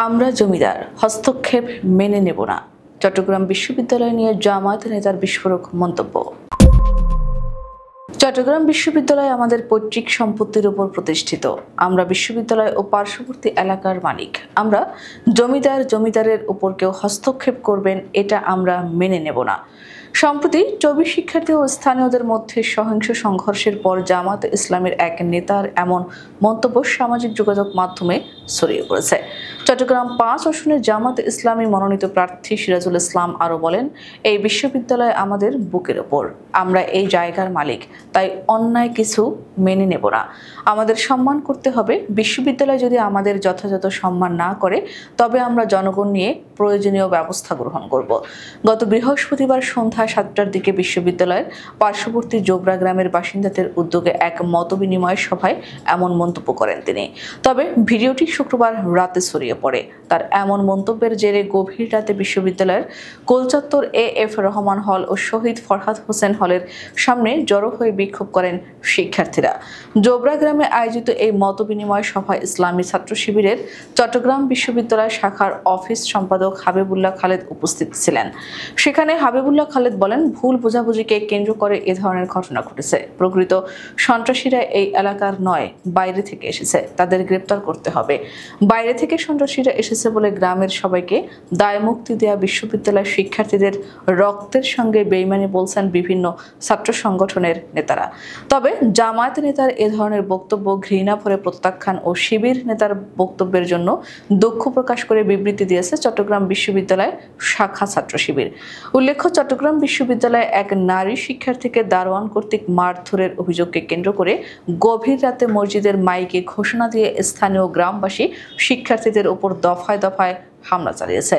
আমরা জমিদার, হস্তক্ষেপ মেনে নেব না। চট্টগ্রাম বিশ্ববিদ্যালয় নিয়ে জামায়াত নেতার বিস্ফোরক মন্তব্য। চট্টগ্রাম বিশ্ববিদ্যালয় আমাদের পৈতৃক সম্পত্তির উপর প্রতিষ্ঠিত। আমরা বিশ্ববিদ্যালয় ও পার্শ্ববর্তী এলাকার মালিক। আমরা জমিদারের উপর কেউ হস্তক্ষেপ করবেন এটা আমরা মেনে নেব না। সম্প্রতি 24 শিক্ষার্থী ও স্থানীয়দের মধ্যে সহিংস সংঘর্ষের পর জামাত ইসলামের এক নেতার এমন মন্তব্য সামাজিক যোগাযোগ মাধ্যমে ছড়িয়ে পড়েছে। চট্টগ্রাম 5 আসনের জামাত ইসলামী মনোনীত প্রার্থী সিরাজুল ইসলাম আরও বলেন, এই বিশ্ববিদ্যালয় আমাদের বুকের ওপর। আমরা এই জায়গার মালিক, তাই অন্যায় কিছু মেনে নেব না। আমাদের সম্মান করতে হবে। বিশ্ববিদ্যালয় যদি আমাদের যথাযথ সম্মান না করে তবে আমরা জনগণ নিয়ে প্রয়োজনীয় ব্যবস্থা গ্রহণ করব। গত বৃহস্পতিবার সন্ধ্যা 7টার দিকে বিশ্ববিদ্যালয়ের পার্শ্ববর্তী জোবরা গ্রামের বাসিন্দাদের উদ্যোগে এক মতবিনিময় সভায় এমন মন্তব্য করেন তিনি। তবে ভিডিওটি শুক্রবার রাতে ছড়িয়ে পড়ে। তার এমন মন্তব্যের জেরে গভীর রাতে বিশ্ববিদ্যালয়ের গোলচত্বর AF রহমান হল ও শহীদ ফরহাদ হোসেন হলের সামনে জড়ো হয়ে বিক্ষোভ করেন শিক্ষার্থীরা। জোবরা গ্রামে আয়োজিত এই মতবিনিময় সভায় ইসলামী ছাত্র শিবিরের চট্টগ্রাম বিশ্ববিদ্যালয় শাখার অফিস সম্পাদক হাবিবুল্লাহ খালেদ উপস্থিত ছিলেন। সেখানে হাবিবুল্লাহ খালেদ বলেন, ভুল বোঝাবুঝিকে কেন্দ্র করে এ ধরনের ঘটনা ঘটেছে। প্রকৃত সন্ত্রাসীরা এই এলাকার নয়, বাইরে থেকে এসেছে। তাদের গ্রেপ্তার করতে হবে। বাইরে থেকে সন্ত্রাসীরা এসেছে বলে গ্রামের সবাইকে দায়মুক্তি দেয়া বিশ্ববিদ্যালয়ের শিক্ষার্থীদের রক্তের সঙ্গে বেইমানি বলছেন বিভিন্ন ছাত্র সংগঠনের নেতারা। তবে জামায়াত নেতার এ ধরনের বক্তব্য ঘৃণা ভরে প্রত্যাখ্যান ও শিবির নেতার বক্তব্যের জন্য দুঃখ প্রকাশ করে বিবৃতি দিয়েছে চট্টগ্রাম বিশ্ববিদ্যালয় শাখা ছাত্র শিবির। উল্লেখ্য, চট্টগ্রাম বিশ্ববিদ্যালয়ে এক নারী শিক্ষার্থীকে দারোয়ান কর্তৃক মারধরের অভিযোগকে কেন্দ্র করে গভীর রাতে মসজিদের মাইকে ঘোষণা দিয়ে স্থানীয় গ্রামবাসী শিক্ষার্থীদের উপর দফায় দফায় হামলা চালিয়েছে।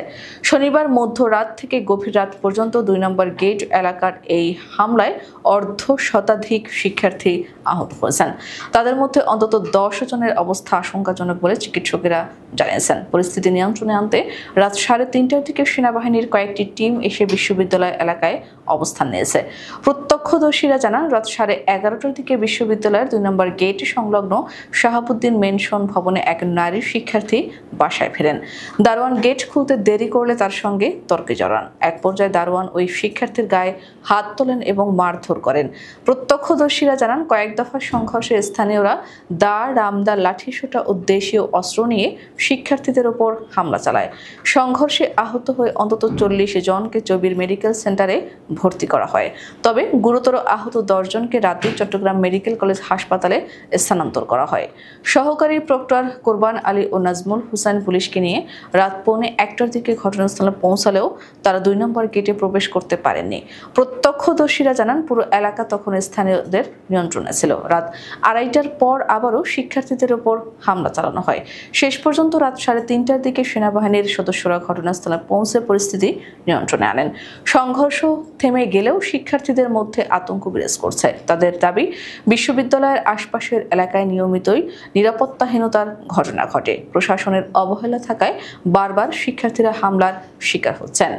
শনিবার মধ্যরাত থেকে গভীর রাত পর্যন্ত 2 নম্বর গেট এলাকার এই হামলায় অর্ধ শতাধিক শিক্ষার্থী আহত হয়েছেন। তাদের মধ্যে অন্তত 10 জনের অবস্থা আশঙ্কাজনক বলে চিকিৎসকেরা জানিয়েছেন। পরিস্থিতি নিয়ন্ত্রণে আনতে রাত 3:30টার দিকে সেনাবাহিনীর কয়েকটি টিম এসে বিশ্ববিদ্যালয় এলাকায় অবস্থান নিয়েছে। প্রত্যক্ষদর্শীরা জানান, রাত 11:30টার দিকে বিশ্ববিদ্যালয়ের 2 নম্বর গেট সংলগ্ন শাহাবুদ্দিন মেনশন ভবনে এক নারী শিক্ষার্থী বাসায় ফেরেন। দারোয়ান গেট খুলতে দেরি করলে তার সঙ্গে তর্কে জড়ান। এক পর্যায়ে দারোয়ান ওই শিক্ষার্থীর গায়ে হাত তোলেন এবং মারধর করেন। প্রত্যক্ষদর্শীরা জানান, কয়েক দফা সংঘর্ষে স্থানীয়রা দা, রামদা, লাঠিসোঁটা ও দেশীয় অস্ত্র নিয়ে শিক্ষার্থীদের ওপর হামলা চালায়। সংঘর্ষে আহত হয়ে অন্তত 40 জনকে চবির মেডিকেল সেন্টারে ভর্তি করা হয়। তবে গুরুতর আহত 10 জনকে রাতেই চট্টগ্রাম মেডিকেল কলেজ হাসপাতালে স্থানান্তর করা হয়। সহকারী প্রক্টর কোরবান আলী ও নাজমুল হুসাইন পুলিশকে নিয়ে রাত 1:45টার দিকে ঘটনাস্থলে পৌঁছালেও তারা 2 নম্বর গেটে প্রবেশ করতে পারেননি। প্রত্যক্ষদর্শীরা জানান, পুরো এলাকা তখন স্থানীয়দের নিয়ন্ত্রণে ছিল। রাত 2:30টার পর আবারও শিক্ষার্থীদের উপর হামলা চালানো হয়। শেষ পর্যন্ত রাত 3:30টার দিকে সেনাবাহিনীর সদস্যরা ঘটনাস্থলে পৌঁছে পরিস্থিতি নিয়ন্ত্রণে আনেন। সংঘর্ষ থেমে গেলেও শিক্ষার্থীদের মধ্যে আতঙ্ক বিরাজ করছে। তাদের দাবি, বিশ্ববিদ্যালয়ের আশপাশের এলাকায় নিয়মিতই নিরাপত্তাহীনতার ঘটনা ঘটে। প্রশাসনের অবহেলা থাকায় বারবার শিক্ষার্থীরা হামলার শিকার হচ্ছেন।